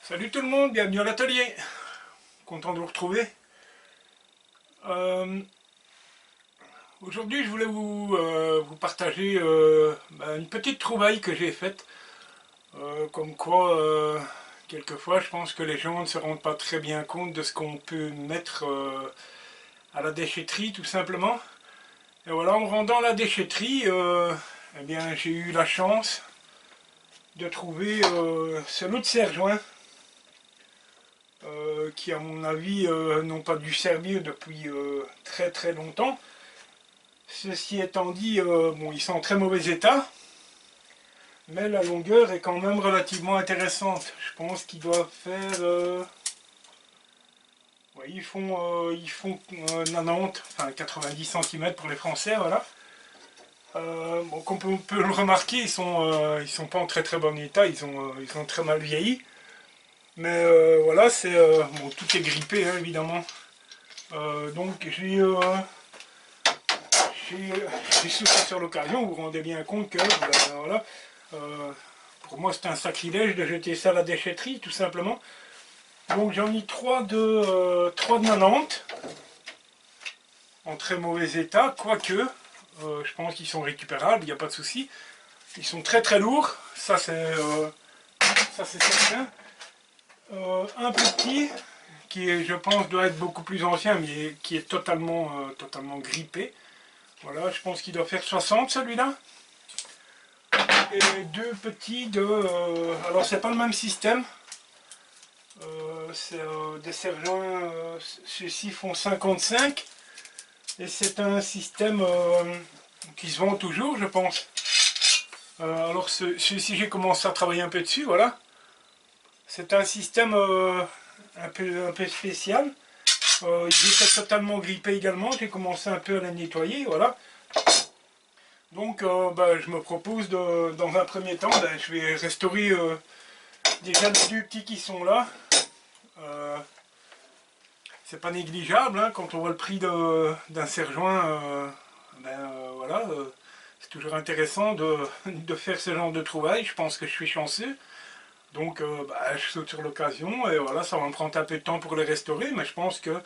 Salut tout le monde, bienvenue à l'atelier. Content de vous retrouver. Euh, Aujourd'hui, je voulais vous partager une petite trouvaille que j'ai faite. Comme quoi, quelquefois, je pense que les gens ne se rendent pas très bien compte de ce qu'on peut mettre à la déchetterie, tout simplement. Et voilà, en rendant la déchetterie, eh bien, j'ai eu la chance de trouver ce lot de serre-joints. Qui à mon avis n'ont pas dû servir depuis très très longtemps. Ceci étant dit, bon, ils sont en très mauvais état, mais la longueur est quand même relativement intéressante. Je pense qu'ils doivent faire... ouais, ils font 90, enfin 90 cm pour les Français, voilà. Bon, comme on peut le remarquer, ils sont pas en très très bon état, ils ont très mal vieilli. Mais voilà, bon, tout est grippé, hein, évidemment. Donc j'ai sauté sur l'occasion, vous vous rendez bien compte que voilà, euh, pour moi c'est un sacrilège de jeter ça à la déchetterie, tout simplement. Donc j'en ai trois de 90, en très mauvais état, quoique je pense qu'ils sont récupérables, il n'y a pas de souci. Ils sont très très lourds, ça c'est certain. Un petit, qui est, je pense doit être beaucoup plus ancien, mais qui est totalement grippé. Voilà, je pense qu'il doit faire 60 celui-là. Et deux petits alors c'est pas le même système. C'est des serre-joints, ceux-ci font 55. Et c'est un système qui se vend toujours, je pense. Alors celui-ci j'ai commencé à travailler un peu dessus, voilà. C'est un système un peu spécial. Il était totalement grippé également, j'ai commencé un peu à la nettoyer, voilà. Donc je me propose dans un premier temps, je vais restaurer déjà les deux petits qui sont là. C'est pas négligeable, hein, quand on voit le prix d'un serre-joint, voilà, c'est toujours intéressant de faire ce genre de trouvailles. Je pense que je suis chanceux. Donc je saute sur l'occasion et voilà, ça va me prendre un peu de temps pour les restaurer, mais je pense que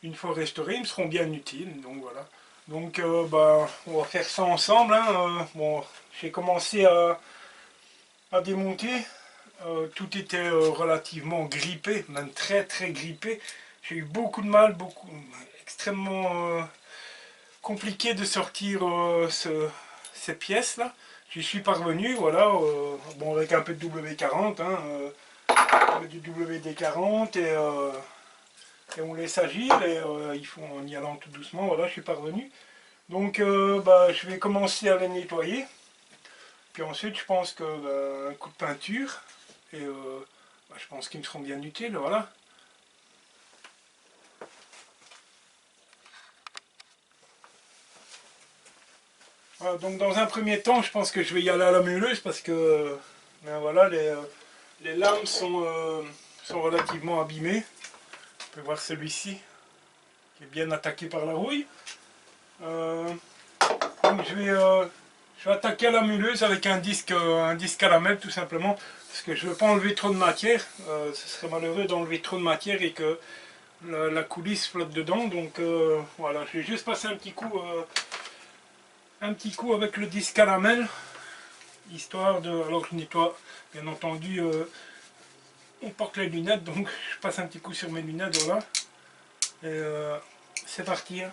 une fois restaurés, ils me seront bien utiles. Donc voilà. Donc on va faire ça ensemble, hein. Bon, j'ai commencé à démonter. Tout était relativement grippé, même très très grippé. J'ai eu beaucoup de mal, extrêmement compliqué de sortir ces pièces là. J'y suis parvenu, voilà, bon avec un peu de W40, hein, du WD-40 et on laisse agir et en y allant tout doucement, voilà, je suis parvenu. Donc je vais commencer à les nettoyer. Puis ensuite, je pense que un coup de peinture, et je pense qu'ils me seront bien utiles, voilà. Voilà. Donc dans un premier temps, je pense que je vais y aller à la meuleuse parce que voilà, les lames sont relativement abîmées. On peut voir celui-ci qui est bien attaqué par la rouille. Donc je vais attaquer à la meuleuse avec un disque caramel tout simplement parce que je ne veux pas enlever trop de matière. Ce serait malheureux d'enlever trop de matière et que la coulisse flotte dedans. Donc voilà, je vais juste passer un petit coup avec le disque caramel, histoire de... Alors je nettoie, bien entendu, on porte les lunettes, donc je passe un petit coup sur mes lunettes, voilà. Et c'est parti. Hein.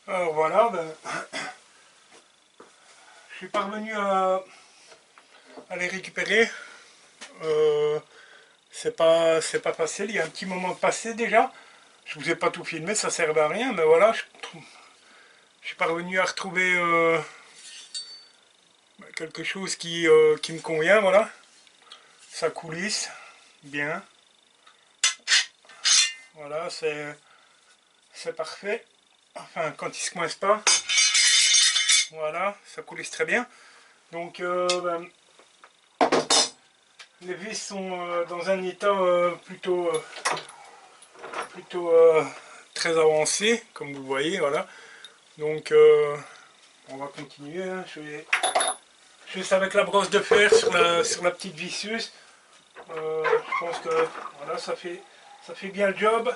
Alors voilà, je suis parvenu à les récupérer. C'est pas facile, il y a un petit moment de passé déjà. Je vous ai pas tout filmé, ça servait à rien, mais voilà, je suis parvenu à retrouver quelque chose qui me convient, voilà. Ça coulisse bien. Voilà, c'est parfait. Enfin, quand il se coince pas. Voilà, ça coulisse très bien. Donc, les vis sont dans un état plutôt très avancé, comme vous voyez, voilà. Donc, on va continuer. Hein. Je vais juste avec la brosse de fer sur la petite visseuse. Je pense que voilà, ça fait bien le job.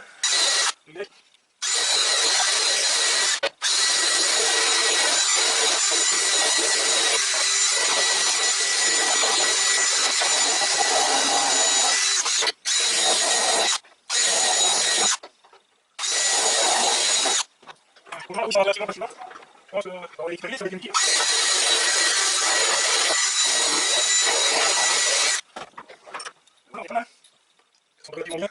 Je pense que ça va l'expérimenter, ça va être une non, pas mal. Ça sent relativement bien.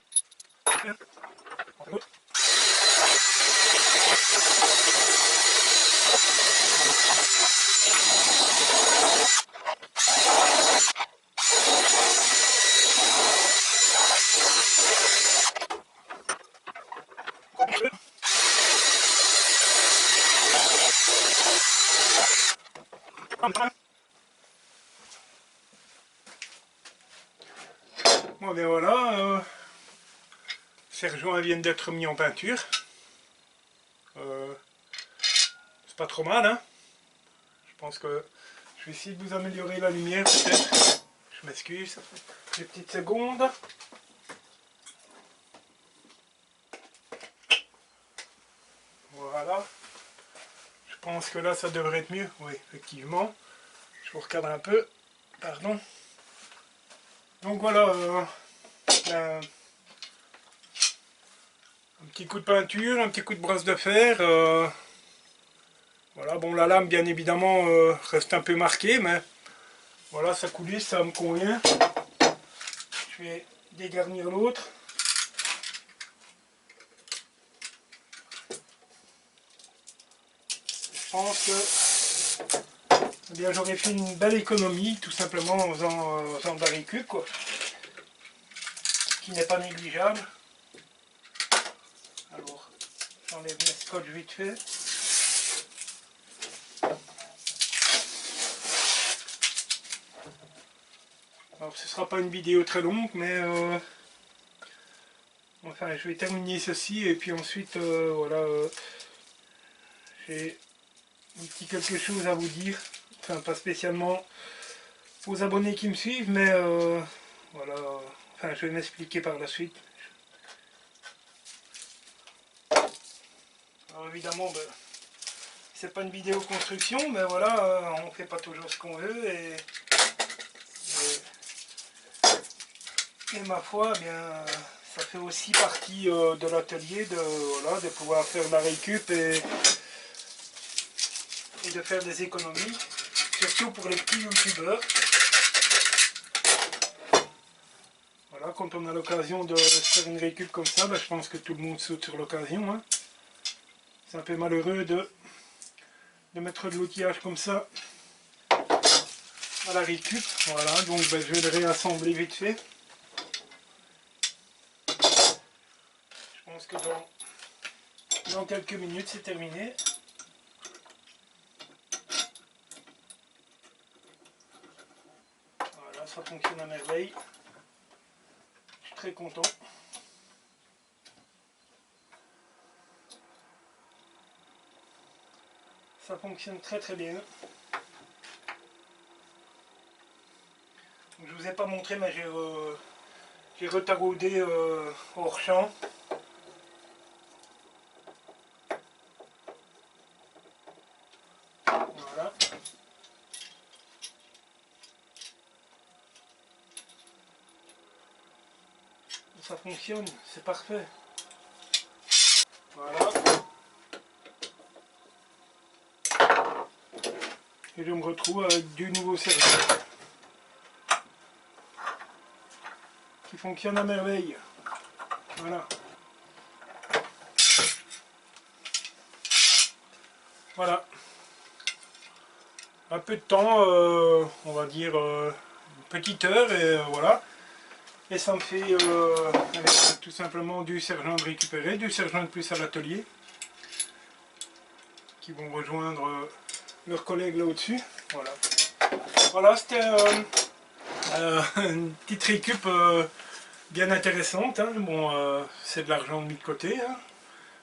Bon ben voilà, ces rejoints viennent d'être mis en peinture. C'est pas trop mal, hein. Je pense que je vais essayer de vous améliorer la lumière peut-être. Je m'excuse, ça fait des petites secondes. Voilà. Je pense que là ça devrait être mieux. Oui, effectivement. Je vous recadre un peu. Pardon. Donc voilà. Un petit coup de peinture, un petit coup de brosse de fer. Voilà, bon la lame bien évidemment reste un peu marquée, mais voilà, ça coulisse, ça me convient. Je vais dégarnir l'autre. Je pense que eh bien j'aurais fait une belle économie tout simplement en faisant de la récup, quoi, qui n'est pas négligeable. Alors j'enlève mes scotch vite fait. Alors ce ne sera pas une vidéo très longue, mais enfin je vais terminer ceci et puis ensuite voilà, j'ai un petit quelque chose à vous dire. Enfin pas spécialement aux abonnés qui me suivent, mais voilà, enfin je vais m'expliquer par la suite. Alors évidemment, ben, c'est pas une vidéo construction, mais voilà, on fait pas toujours ce qu'on veut et ma foi, eh bien, ça fait aussi partie de l'atelier voilà, de pouvoir faire de la récup et de faire des économies, surtout pour les petits youtubeurs. Voilà, quand on a l'occasion de faire une récup comme ça, ben, je pense que tout le monde saute sur l'occasion. Hein. C'est un peu malheureux de mettre de l'outillage comme ça à la récup. Voilà, donc ben, je vais le réassembler vite fait. Je pense que dans quelques minutes c'est terminé. Voilà, ça fonctionne à merveille. Je suis très content. Ça fonctionne très très bien. Je vous ai pas montré, mais j'ai retaraudé hors champ. Voilà. Ça fonctionne, c'est parfait. Voilà. Et je me retrouve avec du nouveau serveur qui fonctionne à merveille. Voilà. Voilà. Un peu de temps, on va dire une petite heure, et voilà. Et ça me fait tout simplement du sergent de récupérer, du sergent de plus à l'atelier, qui vont rejoindre leurs collègues là au-dessus. Voilà. Voilà, c'était une petite récup bien intéressante. Hein. Bon, c'est de l'argent mis de côté. Hein.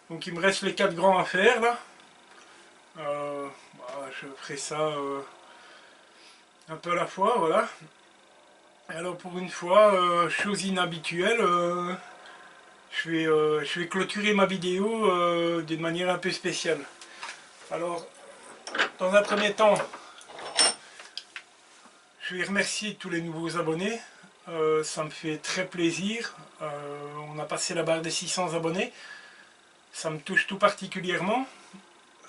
Donc il me reste les 4 grands à faire là. Je ferai ça un peu à la fois, voilà. Et alors pour une fois, chose inhabituelle, je vais clôturer ma vidéo d'une manière un peu spéciale. Alors, dans un premier temps, je vais remercier tous les nouveaux abonnés. Ça me fait très plaisir. On a passé la barre des 600 abonnés. Ça me touche tout particulièrement.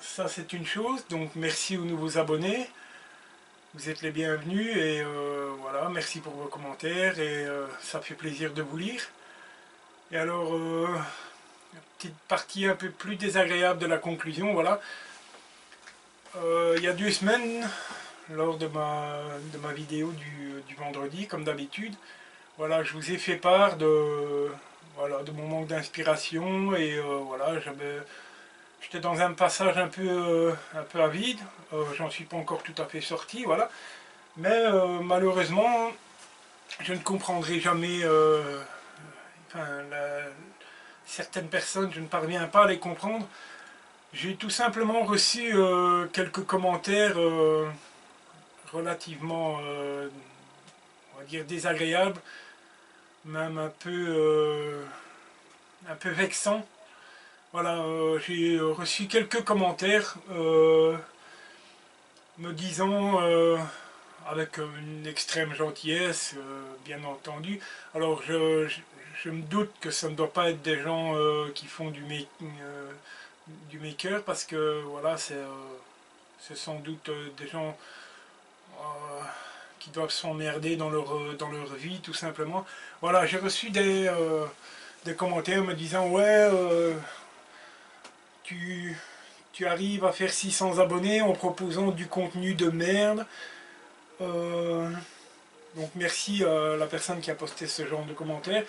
Ça, c'est une chose. Donc, merci aux nouveaux abonnés. Vous êtes les bienvenus. Et voilà, merci pour vos commentaires. Et ça fait plaisir de vous lire. Et alors, petite partie un peu plus désagréable de la conclusion. Voilà. Il y a 2 semaines, lors de ma vidéo du vendredi, comme d'habitude, voilà, je vous ai fait part voilà, de mon manque d'inspiration, et voilà, j'étais dans un passage un peu avide, j'en suis pas encore tout à fait sorti, voilà, mais malheureusement, je ne comprendrai jamais, enfin, certaines personnes, je ne parviens pas à les comprendre. J'ai tout simplement reçu quelques commentaires relativement, on va dire, désagréables, même un peu vexants. Voilà, j'ai reçu quelques commentaires me disant, avec une extrême gentillesse, bien entendu. Alors je me doute que ça ne doit pas être des gens qui font du maker, parce que voilà, c'est sans doute des gens qui doivent s'emmerder dans leur vie, tout simplement. Voilà, j'ai reçu des commentaires me disant, ouais, tu arrives à faire 600 abonnés en proposant du contenu de merde. Donc merci à la personne qui a posté ce genre de commentaires.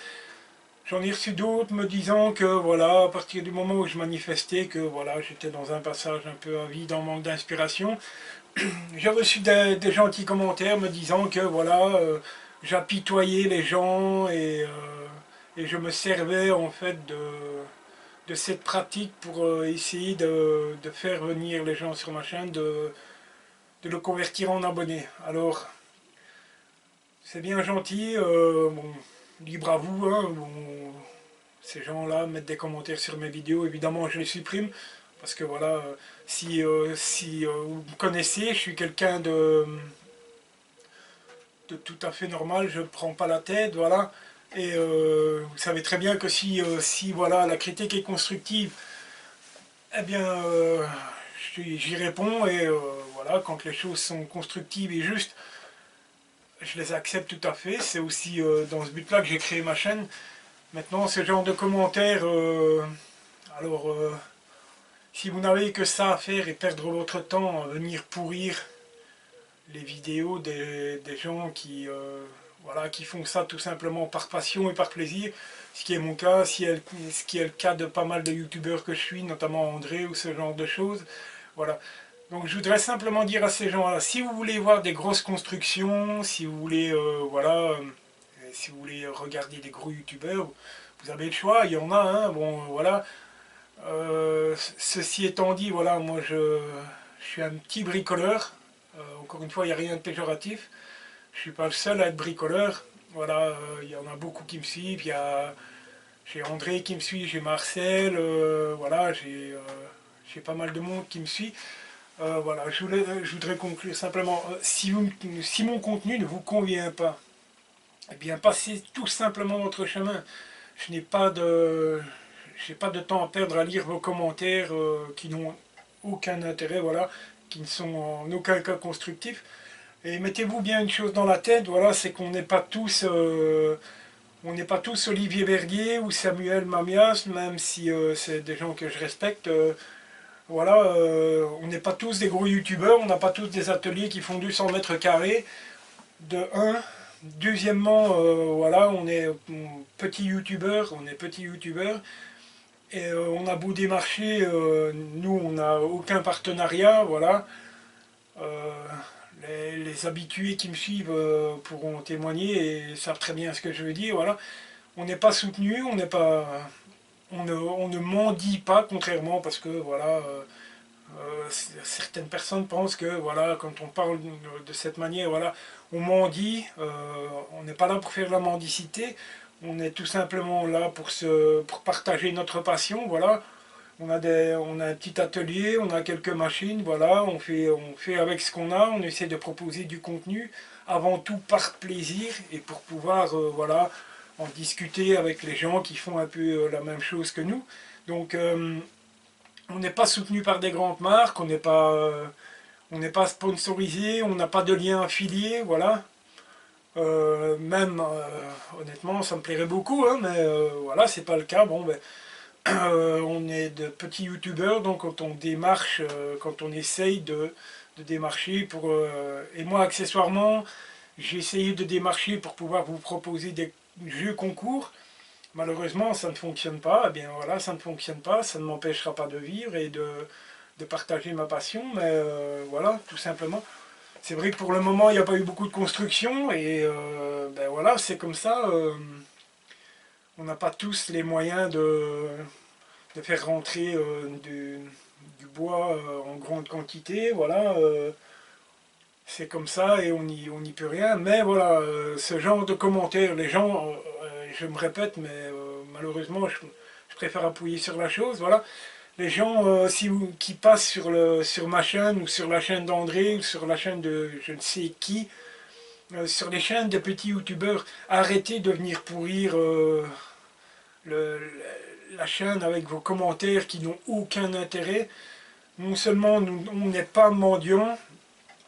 J'en ai reçu d'autres me disant que voilà, à partir du moment où je manifestais que voilà, j'étais dans un passage un peu avide, en manque d'inspiration, j'ai reçu des gentils commentaires me disant que voilà, j'apitoyais les gens, et je me servais en fait de cette pratique pour essayer de faire venir les gens sur ma chaîne, de le convertir en abonnés. Alors, c'est bien gentil, bon, libre à vous, hein, bon, ces gens-là mettent des commentaires sur mes vidéos, évidemment je les supprime, parce que voilà, si vous me connaissez, je suis quelqu'un de tout à fait normal, je ne prends pas la tête, voilà, et vous savez très bien que si voilà, la critique est constructive, eh bien j'y réponds, et voilà, quand les choses sont constructives et justes, je les accepte tout à fait. C'est aussi dans ce but-là que j'ai créé ma chaîne. Maintenant, ce genre de commentaires, alors si vous n'avez que ça à faire et perdre votre temps à venir pourrir les vidéos des gens qui, voilà, qui font ça tout simplement par passion et par plaisir, ce qui est mon cas, ce qui est le cas de pas mal de youtubeurs que je suis, notamment André ou ce genre de choses. Voilà. Donc je voudrais simplement dire à ces gens-là, si vous voulez voir des grosses constructions, si vous voulez, voilà, si vous voulez regarder des gros youtubeurs, vous avez le choix, il y en a, hein, bon, voilà. Ceci étant dit, voilà, moi je suis un petit bricoleur, encore une fois, il n'y a rien de péjoratif, je ne suis pas le seul à être bricoleur, voilà, il y en a beaucoup qui me suivent, j'ai André qui me suit, j'ai Marcel, voilà, j'ai pas mal de monde qui me suit. Voilà, je voudrais conclure simplement, si mon contenu ne vous convient pas, eh bien passez tout simplement votre chemin. Je n'ai pas de temps à perdre à lire vos commentaires qui n'ont aucun intérêt, voilà, qui ne sont en aucun cas constructifs. Et mettez-vous bien une chose dans la tête, voilà, c'est qu'on n'est pas tous Olivier Verdier ou Samuel Mamias, même si c'est des gens que je respecte. voilà, on n'est pas tous des gros youtubeurs, on n'a pas tous des ateliers qui font du 100 mètres carrés, de un. Deuxièmement, voilà, on est petits youtubeurs, et on a beau démarcher, nous on n'a aucun partenariat, voilà. Euh, les habitués qui me suivent pourront témoigner et savent très bien ce que je veux dire, voilà. On n'est pas soutenu, on n'est pas, on ne mendie pas, contrairement, parce que voilà, certaines personnes pensent que voilà, quand on parle de cette manière, voilà, on mendie, on n'est pas là pour faire la mendicité, on est tout simplement là pour partager notre passion, voilà. On a un petit atelier, on a quelques machines, voilà, on fait avec ce qu'on a, on essaie de proposer du contenu, avant tout par plaisir et pour pouvoir, voilà, en discuter avec les gens qui font un peu la même chose que nous. Donc, on n'est pas soutenu par des grandes marques, on n'est pas sponsorisé, on n'a pas de lien affilié, voilà. Même, honnêtement, ça me plairait beaucoup, hein, mais voilà, c'est pas le cas. Bon, ben, on est de petits youtubeurs, donc quand on démarche, quand on essaye de démarcher pour... et moi, accessoirement, j'ai essayé de démarcher pour pouvoir vous proposer des jeux concours. Malheureusement, ça ne fonctionne pas. Eh bien voilà, ça ne fonctionne pas. Ça ne m'empêchera pas de vivre et de partager ma passion. Mais voilà, tout simplement. C'est vrai que pour le moment, il n'y a pas eu beaucoup de construction. Et ben voilà, c'est comme ça. On n'a pas tous les moyens de faire rentrer du bois en grande quantité. Voilà. C'est comme ça et on n'y peut rien. Mais voilà, ce genre de commentaires, les gens, je me répète, mais malheureusement, je préfère appuyer sur la chose. Voilà, les gens qui passent sur ma chaîne ou sur la chaîne d'André ou sur la chaîne de je ne sais qui, sur les chaînes de petits youtubeurs, arrêtez de venir pourrir le- la chaîne avec vos commentaires qui n'ont aucun intérêt. Non seulement on n'est pas mendiants,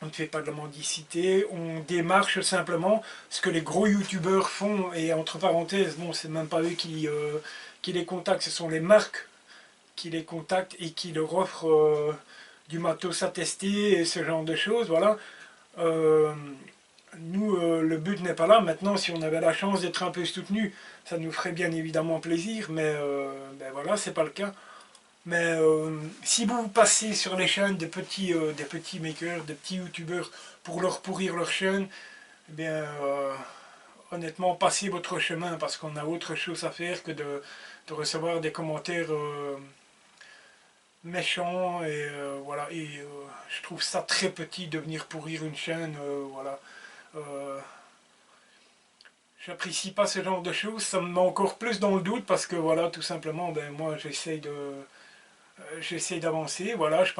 on ne fait pas de la mendicité, on démarche simplement ce que les gros youtubeurs font, et entre parenthèses, bon, c'est même pas eux qui les contactent, ce sont les marques qui les contactent et qui leur offrent du matos à tester et ce genre de choses, voilà. Euh, Nous, le but n'est pas là. Maintenant, si on avait la chance d'être un peu soutenu, ça nous ferait bien évidemment plaisir, mais ben voilà, c'est pas le cas. Mais si vous passez sur les chaînes des petits makers, des petits youtubeurs pour leur pourrir leur chaîne, eh bien, honnêtement, passez votre chemin parce qu'on a autre chose à faire que de recevoir des commentaires méchants. Et voilà, et je trouve ça très petit de venir pourrir une chaîne. Voilà. Euh, J'apprécie pas ce genre de choses, ça me met encore plus dans le doute parce que voilà, tout simplement, ben moi j'essaie d'avancer, voilà, je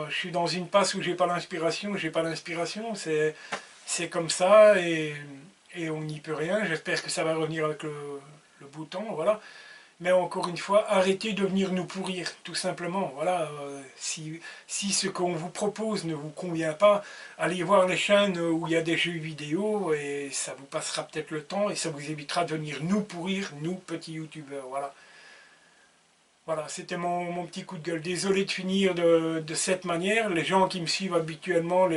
suis dans une passe où j'ai pas l'inspiration, c'est comme ça et on n'y peut rien. J'espère que ça va revenir avec le beau temps, voilà. Mais encore une fois, arrêtez de venir nous pourrir, tout simplement. Voilà, si ce qu'on vous propose ne vous convient pas, allez voir les chaînes où il y a des jeux vidéo et ça vous passera peut-être le temps et ça vous évitera de venir nous pourrir, nous petits youtubeurs. Voilà. Voilà, c'était mon petit coup de gueule. Désolé de finir de cette manière. Les gens qui me suivent habituellement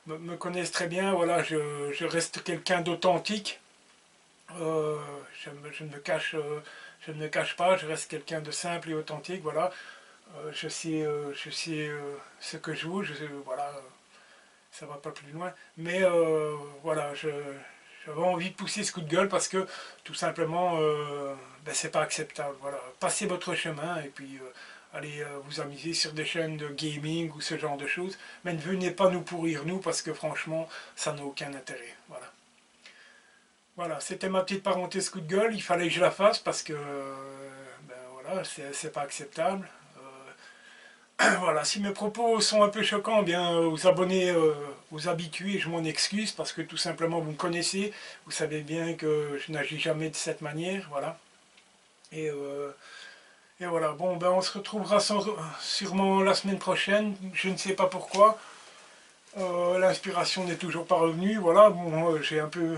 me connaissent très bien. Voilà, je reste quelqu'un d'authentique. Euh, je ne me cache pas, je reste quelqu'un de simple et authentique. Voilà, je sais ce que je veux. Voilà, ça va pas plus loin. Mais voilà, j'avais envie de pousser ce coup de gueule parce que tout simplement, ben, c'est pas acceptable. Voilà, passez votre chemin et puis allez vous amuser sur des chaînes de gaming ou ce genre de choses. Mais ne venez pas nous pourrir nous parce que franchement, ça n'a aucun intérêt. Voilà. Voilà, c'était ma petite parenthèse coup de gueule. Il fallait que je la fasse parce que ben, voilà, c'est pas acceptable. Voilà, si mes propos sont un peu choquants, eh bien aux abonnés, aux habitués, je m'en excuse parce que tout simplement vous me connaissez, vous savez bien que je n'agis jamais de cette manière, voilà. Et, euh, et voilà, bon ben on se retrouvera sûrement la semaine prochaine, je ne sais pas pourquoi. L'inspiration n'est toujours pas revenue, voilà, bon j'ai un peu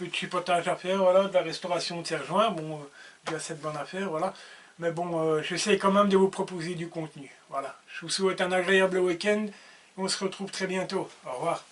de chipotage à faire, voilà, de la restauration de serre-joint, bon, il y a cette bonne affaire, voilà. Mais bon, j'essaie quand même de vous proposer du contenu. Voilà, je vous souhaite un agréable week-end. On se retrouve très bientôt. Au revoir.